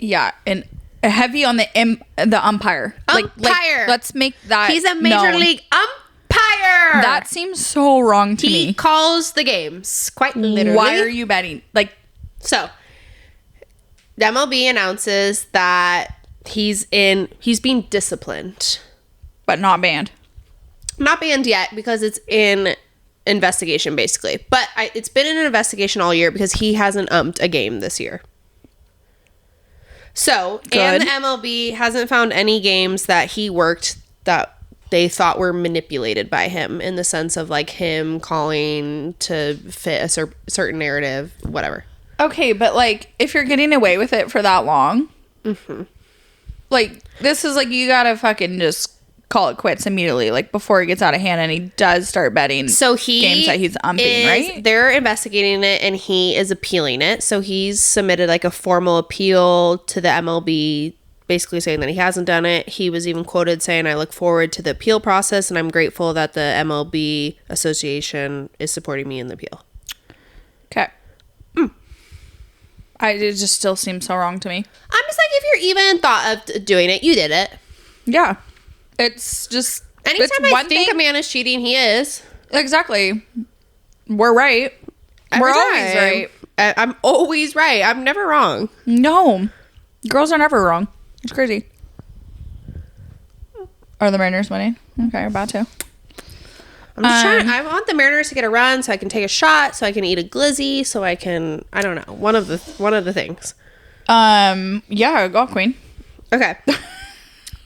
Yeah, and heavy on the umpire. Umpire. Let's make that. He's a major known. league umpire. That seems so wrong to He me. calls the games, quite literally. Why are you betting? Like, So, the MLB announces that he's being disciplined. but not banned. Not banned yet because it's in investigation, basically. But it's been in an investigation all year because he hasn't umped a game this year. So, and Good. the MLB hasn't found any games that he worked that they thought were manipulated by him in the sense of like him calling to fit a certain narrative, whatever. Okay, but like, if you're getting away with it for that long, like, this is like, you gotta fucking just call it quits immediately, like, before it gets out of hand and he does start betting So games that he's umping, right? They're investigating it and he is appealing it. So he's submitted like a formal appeal to the MLB, basically saying that he hasn't done it. He was even quoted saying, "I look forward to the appeal process and I'm grateful that the MLB Association is supporting me in the appeal." Okay. It just still seems so wrong to me. I'm just like, if you're even thought of doing it, you did it. Yeah. It's just... Anytime it's I think a man is cheating, he is. Exactly. We're right. Every We're always time. right. I'm always right. I'm never wrong. No. Girls are never wrong. It's crazy. Are the Mariners winning? Okay, about to. I'm just trying. I want the Mariners to get a run so I can take a shot, so I can eat a glizzy, so I can. I don't know. One of the things. Yeah, go Queen. Okay.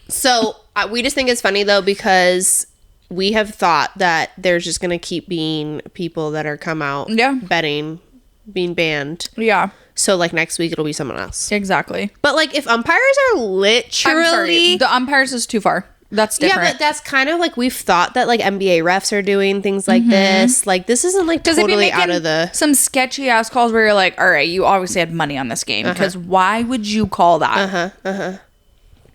So we just think it's funny though because we have thought that there's just gonna keep being people that are come out betting, being banned. Yeah, So like next week it'll be someone else. exactly. But like if umpires are literally, I'm sorry. The umpires is too far. That's different. yeah, but that's kind of like we've thought that like NBA refs are doing things like this. Like this isn't like totally out of the. some sketchy ass calls where you're like, all right, you obviously had money on this game because why would you call that?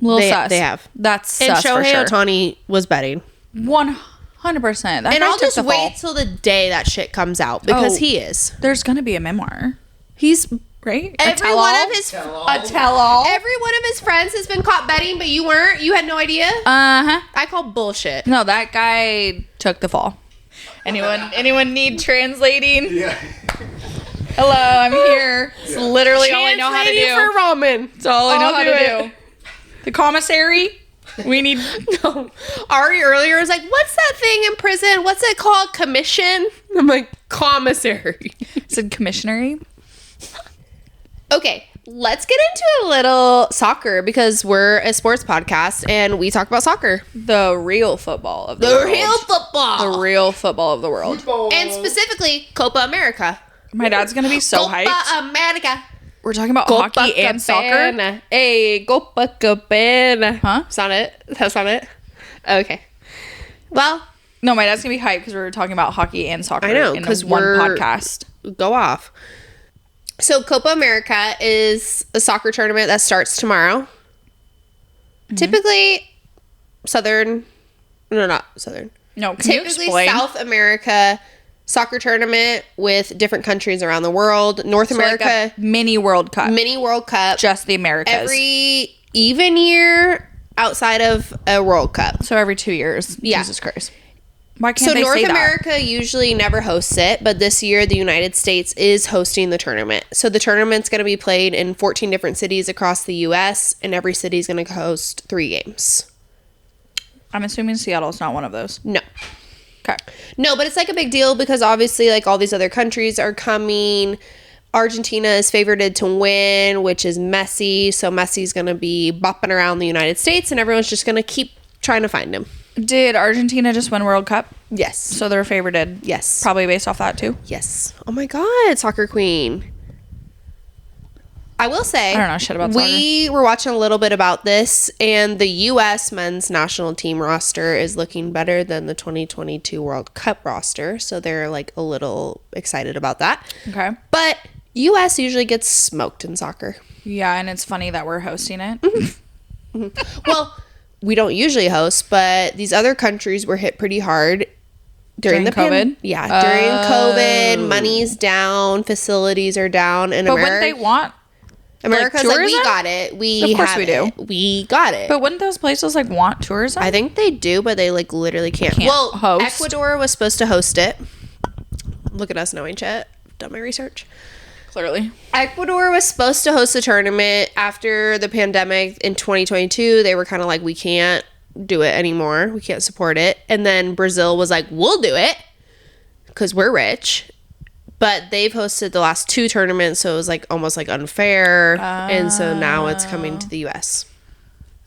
Little sus. They have. That's And sus for Shohei sure. Ohtani was betting. 100%. And I'll just wait till the day that shit comes out because he is. There's gonna be a memoir, He's right? every one of his a tell-all. every one of his friends has been caught betting, but you weren't. You had no idea. I call bullshit. No, that guy took the fall. Anyone need translating? Yeah. Hello, I'm here. It's literally all I know how to Translating do. for ramen. It's all I know I'll how do to it. do. The commissary. We need. No. Ari earlier was like, "What's that thing in prison? What's it called? Commission?" I'm like, "Commissary." Said commissionary. Okay, let's get into a little soccer because we're a sports podcast and we talk about soccer. The real football of the The world. real football. The real football of the world. And specifically, Copa America. My dad's gonna be so Copa hyped. America. We're talking about hockey and soccer. Hey, Copa Cabana. Huh? That's not it. That's not it. Okay. Well, No, my dad's gonna be hyped because we were talking about hockey and soccer. I know, in 'cause one we're- podcast. go off. So Copa America is a soccer tournament that starts tomorrow. Typically, not Southern. No, can you typically explain? South America soccer tournament with different countries around the world. North America, like a mini World Cup. mini World Cup. Just the Americas. Every even year outside of a World Cup. So every 2 years. Yeah. Jesus Christ. Why can't So they North say that? America usually never hosts it, but this year the United States is hosting the tournament. So the tournament's going to be played in 14 different cities across the U.S., and every city is going to host 3 games. I'm assuming Seattle's not one of those. No. Okay. No, but it's like a big deal because obviously like all these other countries are coming. Argentina is favored to win, which is Messi. So Messi's going to be bopping around the United States, and everyone's just going to keep trying to find him. Did Argentina just win World Cup? Yes. So they're favored. Yes. Probably based off that too. Yes. Oh my God, soccer queen. I will say, I don't know shit about we were watching a little bit about this, and the U.S. men's national team roster is looking better than the 2022 World Cup roster. So they're like a little excited about that. Okay. But U.S. usually gets smoked in soccer. Yeah, and it's funny that we're hosting it. Well, we don't usually host, but these other countries were hit pretty hard during the COVID? during COVID, money's down, facilities are down, and But wouldn't they want? America's like, we tourism? got it. Of course we do. We got it. But wouldn't those places like want tourism? I think they do, but they like literally can't. Can't Well, host. Ecuador was supposed to host it. Look at us knowing shit. Done my research. Clearly. Ecuador was supposed to host the tournament after the pandemic in 2022. They were kind of like, we can't do it anymore. We can't support it. And then Brazil was like, we'll do it because we're rich. But they've hosted the last 2 tournaments, so it was like almost like unfair. And so now it's coming to the U.S.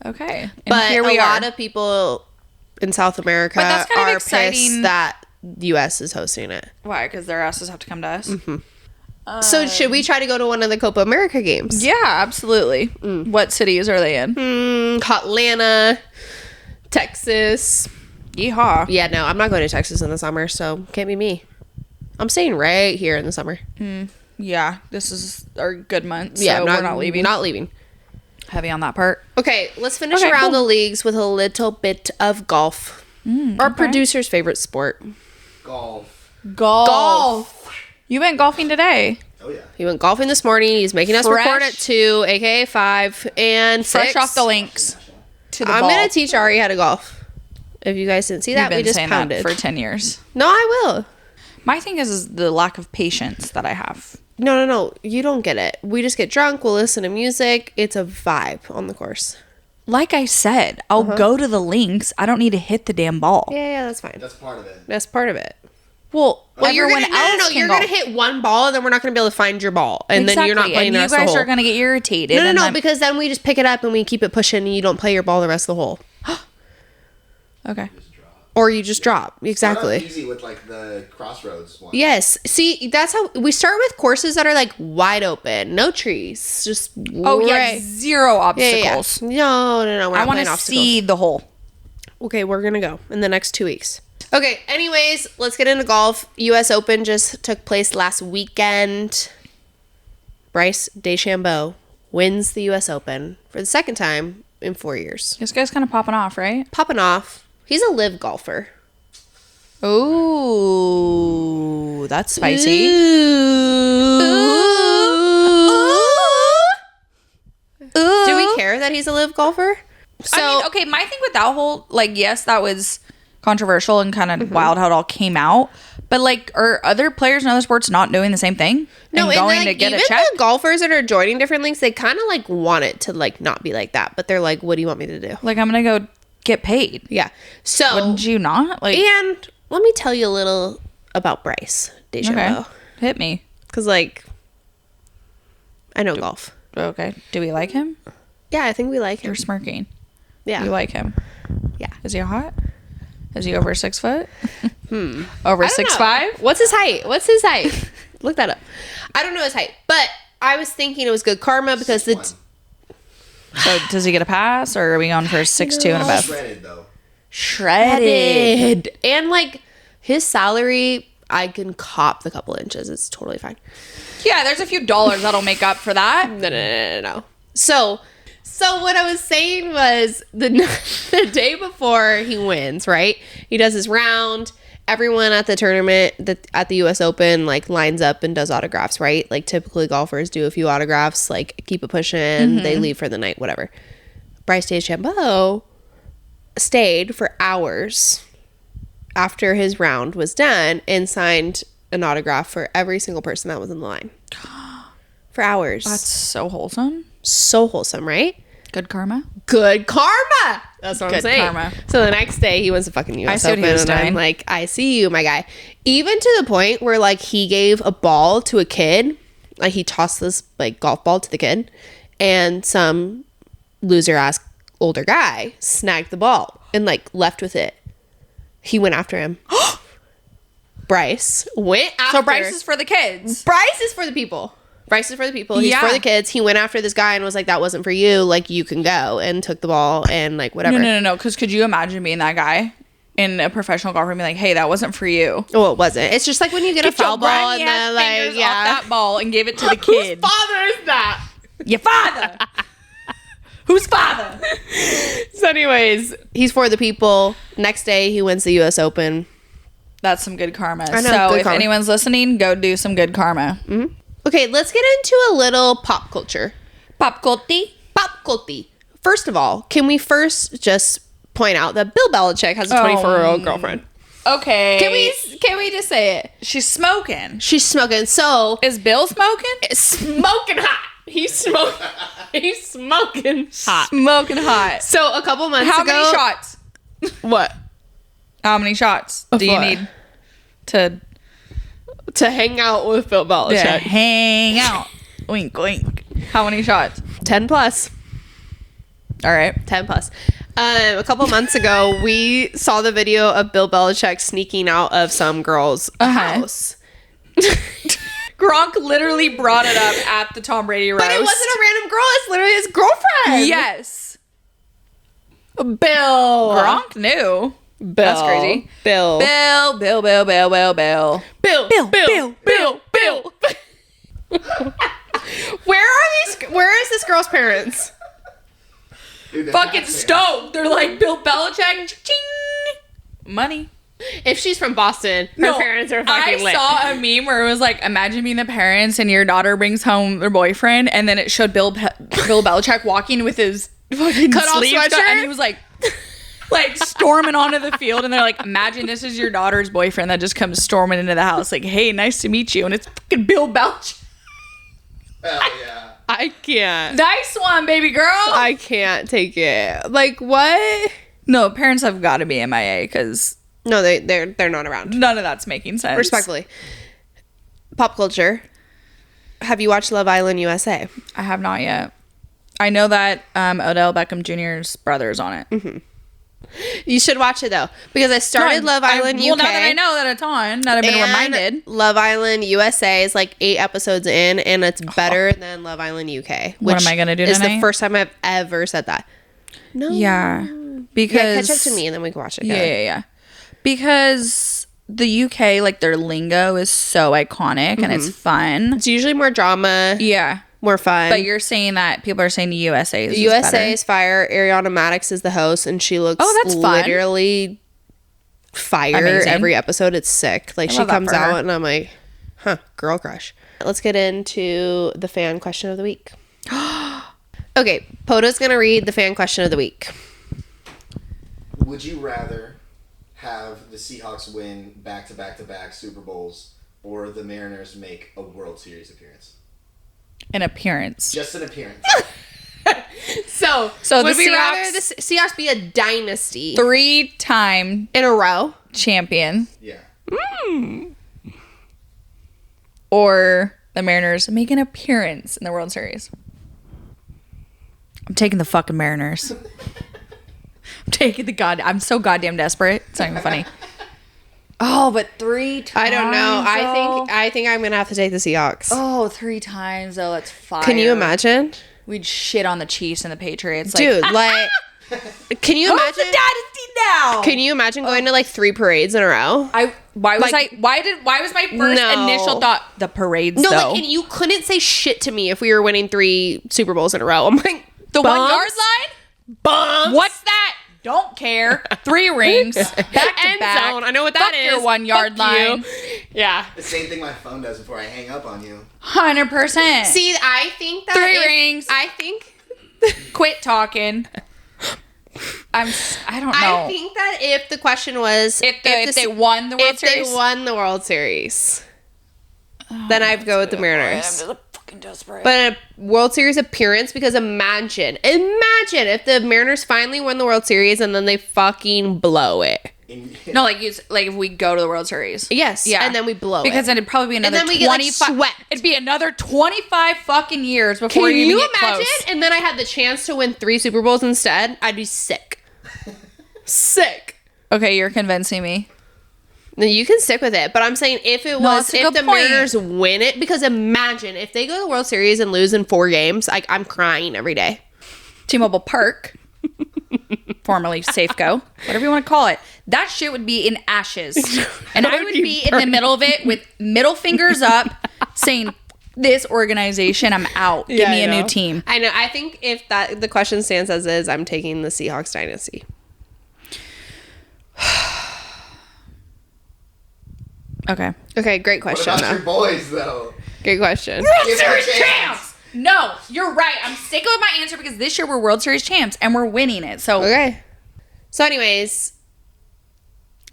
Okay. And But here we a are. lot of people in South America But that's kind of are exciting. pissed that the U.S. is hosting it. Why? Because their asses have to come to us. So should we try to go to one of the Copa America games? Yeah, absolutely. What cities are they in? Atlanta, Texas. Yeehaw. Yeah, no, I'm not going to Texas in the summer, so can't be me. I'm staying right here in the summer. Yeah, this is our good month. So Yeah, we're not leaving. Not leaving. Heavy on that part. Okay, let's finish Okay, around cool. the leagues with a little bit of golf. Our producer's favorite sport. Golf. Golf. You went golfing today. Oh yeah. He went golfing this morning. He's making us Fresh. record at 2, aka 5, and 6. Fresh off the links to the I'm ball. going to teach Ari how to golf. If you guys didn't see that, You've been we just saying pounded. that for 10 years. No, I will. My thing is the lack of patience that I have. No. You don't get it. We just get drunk. We'll listen to music. It's a vibe on the course. Like I said, I'll go to the links. I don't need to hit the damn ball. Yeah, that's fine. That's part of it. That's part of it. Well, You're everyone gonna, else no. can You're golf. going to hit one ball, and then we're not going to be able to find your ball. And then you're not Exactly. playing and the you rest of the guys hole. are going to get irritated. No, and then- because then we just pick it up and we keep it pushing, and you don't play your ball the rest of the hole. Okay. Or you just drop. Start Exactly. off easy with like the crossroads one. Yes. See, that's how we start with courses that are like wide open, no trees, just Oh, yeah. right. Zero obstacles. No. We're I not want playing to obstacles. see the hole. Okay, we're gonna go in the next 2 weeks. Okay. Anyways, let's get into golf. U.S. Open just took place last weekend. Bryson DeChambeau wins the U.S. Open for the second time in 4 years. This guy's kind of popping off, right? Popping off. He's a live golfer. Ooh, that's spicy. Do we care that he's a live golfer? So, I mean, okay, my thing with that whole, like, yes, that was controversial and kind of wild how it all came out. But, like, are other players in other sports not doing the same thing? no, and and going like, to get even a check? the golfers that are joining different leagues, they kind of like want it to like not be like that, but they're like, "What do you want me to do?" Like, I'm going to go get paid. Yeah. So, Wouldn't you not? Like, and let me tell you a little about Bryce okay. DeChambeau, Hit me. because like, I know golf. Okay. Do we like him? Yeah, I think we like him. You're smirking. Yeah, You like him. yeah. Is he hot? Is he over 6 foot? Over I don't 6'5"? know. What's his height? Look that up. I don't know his height, but I was thinking it was good karma because the 6'1". So does he get a pass, or are we going for 6'2" and above? Shredded though. Shredded. and like his salary, I can cop the couple inches. It's totally fine. Yeah, there's a few dollars that'll make up for that. No. So So what I was saying was the day before he wins, right? He does his round. Everyone at the tournament, at the U.S. Open, like lines up and does autographs, right? Like typically golfers do a few autographs, like keep it pushing. They leave for the night, whatever. Bryce DeChambeau stayed for hours after his round was done and signed an autograph for every single person that was in the line. For hours. That's so wholesome. So wholesome, right? Good karma. Good karma. That's what I'm Good saying. karma. So the next day he wins the fucking US I see what Open, he was and doing. I'm like, I see you, my guy. Even to the point where like he gave a ball to a kid, like he tossed this like golf ball to the kid, and some loser ass older guy snagged the ball and like left with it. He went after him. Bryce went after. So Bryce is for the kids. Bryce is for the people. Bryce is for the people. He's Yeah. for the kids. He went after this guy and was like, that wasn't for you. Like, you can go. And took the ball and like whatever. No. Because could you imagine being that guy in a professional golfer and be like, hey, that wasn't for you? Oh, it wasn't. It's just like when you get a foul ball and grimy then ass like, fingers yeah. off that ball and give it to the kid. Whose father is that? Your father. Whose father? So anyways, he's for the people. Next day, he wins the U.S. Open. That's some good karma. I know, So good if karma. anyone's listening, go do some good karma. Okay, let's get into a little pop culture. Pop culty. Pop culty. First of all, can we first just point out that Bill Belichick has a 24-year-old girlfriend? Okay. Can we just say it? She's smoking. She's smoking. So Is Bill smoking? smoking hot. He's smoking. He's smoking hot. Smoking hot. So a couple months How ago. many shots? What? How many shots do you what? need to hang out with Bill Belichick. hang out? Wink, wink. How many shots? 10 plus. All right. 10 plus. A couple months ago, we saw the video of Bill Belichick sneaking out of some girl's house. Gronk literally brought it up at the Tom Brady roast. But it wasn't a random girl. It's literally his girlfriend. Yes. Bill. Gronk knew. Bill. That's crazy. Bill. Bill. Bill. Where is this girl's parents? Dude, they're Fucking not fans. stoked. They're like, Bill Belichick. Ching. Money. If she's from Boston, her parents are fucking I lit. saw a meme where it was like, imagine being the parents and your daughter brings home their boyfriend, and then it showed Bill Belichick walking with his fucking Cut off sleeves cut, sweatshirt? and he was like storming onto the field, and they're like, imagine this is your daughter's boyfriend that just comes storming into the house, like, hey, nice to meet you, and it's fucking Bill Belichick. Hell yeah. I can't. Nice one, baby girl. I can't take it. Like, what? No, parents have got to be MIA because No, they're not around. none of that's making sense. Respectfully. Pop culture. Have you watched Love Island USA? I have not yet. I know that Odell Beckham Jr.'s brother is on it. You should watch it though, because I started Love Island UK. Well, now that I know that it's on, that I've been and reminded. Love Island USA is like 8 episodes in, and it's better than Love Island UK. What which am I gonna do is the tonight? first time I've ever said that. No. Yeah, because Yeah, catch up to me, and then we can watch it. Yeah. Because the UK, like their lingo is so iconic and it's fun. It's usually more drama, Yeah, more fun. but you're saying that people are saying the USA is USA better. is fire. Ariana Madix is the host, and she looks that's fun. literally fire Amazing. every episode. It's sick. Like, I she love that comes for her. out, and I'm like, huh, girl crush. Let's get into the fan question of the week. Okay, Pota's gonna read the fan question of the week. Would you rather have the Seahawks win back-to-back-to-back Super Bowls or the Mariners make a World Series appearance? An appearance. Just an appearance. So the would we Seahawks- rather the Seahawks be a dynasty 3-time in a row? champion, Yeah. or the Mariners make an appearance in the World Series? I'm taking the fucking Mariners. I'm taking the I'm so goddamn desperate. It's not even funny. Oh, but 3 times. I don't know. though? I think I'm gonna have to take the Seahawks. Oh, 3 times though. That's fire. Can you imagine, We'd shit on the Chiefs and the Patriots, dude? Like, can you Who's imagine? the dynasty now? Can you imagine going to like 3 parades in a row? Why was my first No. initial thought the parades No, though? like, and you couldn't say shit to me if we were winning 3 Super Bowls in a row. I'm like, The 1 Bumps? yard line? Bumps. What's that? Don't care. 3 rings. Back to End back. zone. I know what that Fuck is. your 1 yard Fuck you. line. Yeah. The same thing my phone does before I hang up on you. 100%. See, I think that 3 rings. I think Quit talking. I don't know. I think that if the question was if they won the World Series. if they won the World Series, then I'd go with the Mariners. Fucking desperate. But a World Series appearance, because imagine if the Mariners finally won the World Series and then they fucking blow it. No, like if we go to the World Series. Yes, Yeah. and then we blow because it. then it'd probably be another then we get, like, 25. swept. It'd be another 25 fucking years before Can you you even get imagine? close. And then I had the chance to win 3 Super Bowls instead. I'd be sick. Sick. Okay, you're convincing me. No, you can stick with it, but I'm saying if it was, that's a if good the point. Mariners win it, because imagine if they go to the World Series and lose in 4 games, I'm crying every day. T-Mobile Park, formerly Safeco, whatever you want to call it, that shit would be in ashes, and I would be in the middle of it with middle fingers up, saying, "This organization, I'm out. Give me a new team." I know. I think if the question stands as is, I'm taking the Seahawks dynasty. Okay. Okay, great What question. about your Though. boys, though? Great question. World Give them a Series chance. champs. No, you're right. I'm sticking with my answer because this year we're World Series champs and we're winning it. So Okay. So, anyways,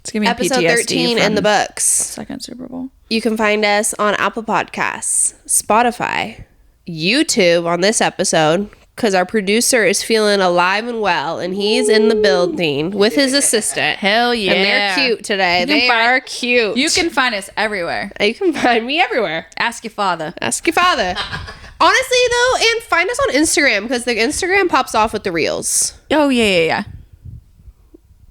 it's gonna be episode PTSD 13 in the books. second Super Bowl. You can find us on Apple Podcasts, Spotify, YouTube on this episode, because our producer is feeling alive and well, and he's in the building with his assistant. Hell yeah. And they're cute today. They are cute. You can find us everywhere. You can find me everywhere. Ask your father. Ask your father. Honestly, though, and find us on Instagram, because the Instagram pops off with the reels. Oh yeah.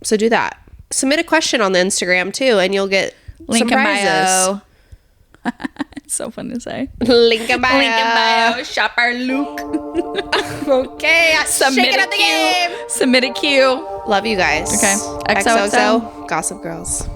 So do that. Submit a question on the Instagram, too, and you'll get Link some in prizes. bio. It's so fun to say. Link in bio. Link in bio. Shop our Luke. Okay, Submit shake it a up the cue. game. Submit a cue. Love you guys. Okay. XOXO. Gossip Girls.